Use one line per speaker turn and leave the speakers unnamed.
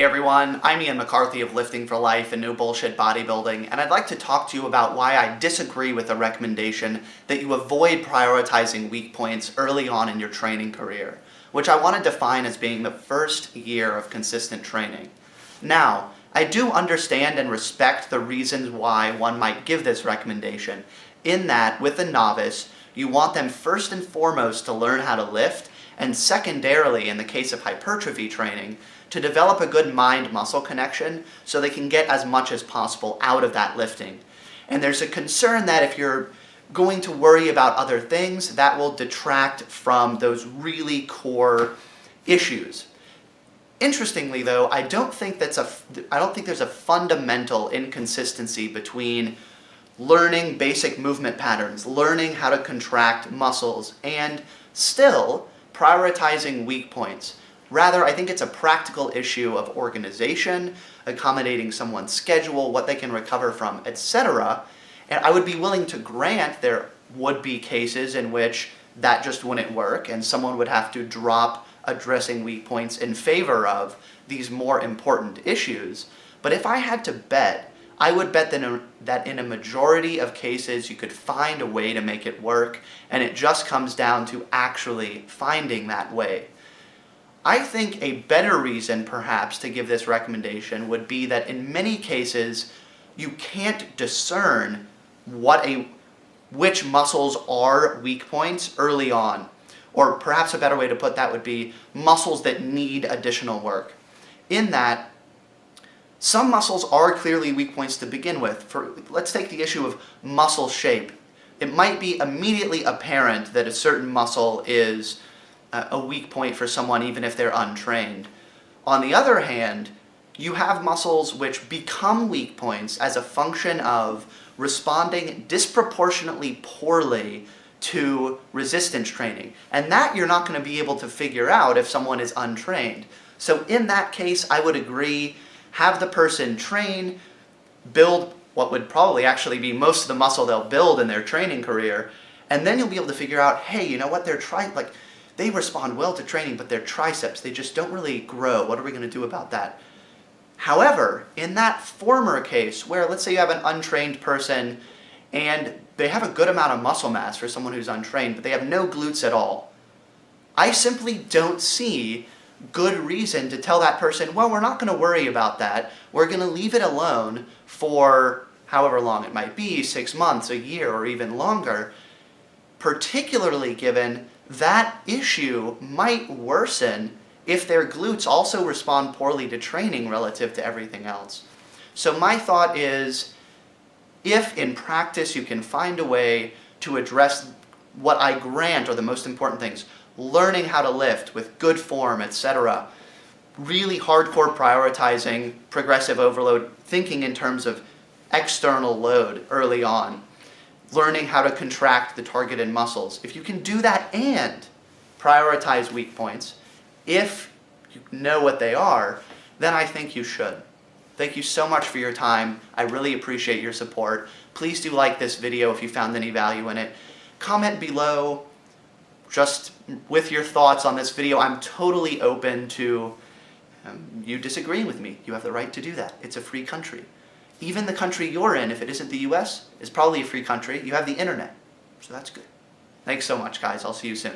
Hey everyone, I'm Ian McCarthy of Lifting for Life and No Bullshit Bodybuilding, and I'd like to talk to you about why I disagree with the recommendation that you avoid prioritizing weak points early on in your training career, which I want to define as being the first year of consistent training. Now, I do understand and respect the reasons why one might give this recommendation, in that with a novice, you want them first and foremost to learn how to lift, and secondarily, in the case of hypertrophy training, to develop a good mind-muscle connection so they can get as much as possible out of that lifting. And there's a concern that if you're going to worry about other things, that will detract from those really core issues. Interestingly though, I don't think there's a fundamental inconsistency between learning basic movement patterns, learning how to contract muscles, and still prioritizing weak points. Rather, I think it's a practical issue of organization, accommodating someone's schedule, what they can recover from, etc. And I would be willing to grant there would be cases in which that just wouldn't work and someone would have to drop addressing weak points in favor of these more important issues. But if I had to bet, I would bet that in a majority of cases you could find a way to make it work, and it just comes down to actually finding that way. I think a better reason perhaps to give this recommendation would be that in many cases you can't discern which muscles are weak points early on. Or perhaps a better way to put that would be muscles that need additional work. In that, some muscles are clearly weak points to begin with. Let's take the issue of muscle shape. It might be immediately apparent that a certain muscle is a weak point for someone even if they're untrained. On the other hand, you have muscles which become weak points as a function of responding disproportionately poorly to resistance training. And that you're not going to be able to figure out if someone is untrained. So in that case, I would agree, have the person train, build what would probably actually be most of the muscle they'll build in their training career, and then you'll be able to figure out, hey, you know what, they respond well to training, but their triceps, they just don't really grow. What are we going to do about that? However, in that former case, where let's say you have an untrained person and they have a good amount of muscle mass for someone who's untrained, but they have no glutes at all, I simply don't see good reason to tell that person, well, we're not going to worry about that. We're going to leave it alone for however long it might be, 6 months, a year, or even longer, particularly given that issue might worsen if their glutes also respond poorly to training relative to everything else. So my thought is, if in practice you can find a way to address what I grant are the most important things, learning how to lift with good form, etc., really hardcore prioritizing progressive overload, thinking in terms of external load early on, learning how to contract the targeted muscles. If you can do that and prioritize weak points, if you know what they are, then I think you should. Thank you so much for your time. I really appreciate your support. Please do like this video if you found any value in it. Comment below just with your thoughts on this video. I'm totally open to you disagreeing with me. You have the right to do that. It's a free country. Even the country you're in, if it isn't the US, is probably a free country. You have the internet, so that's good. Thanks so much, guys. I'll see you soon.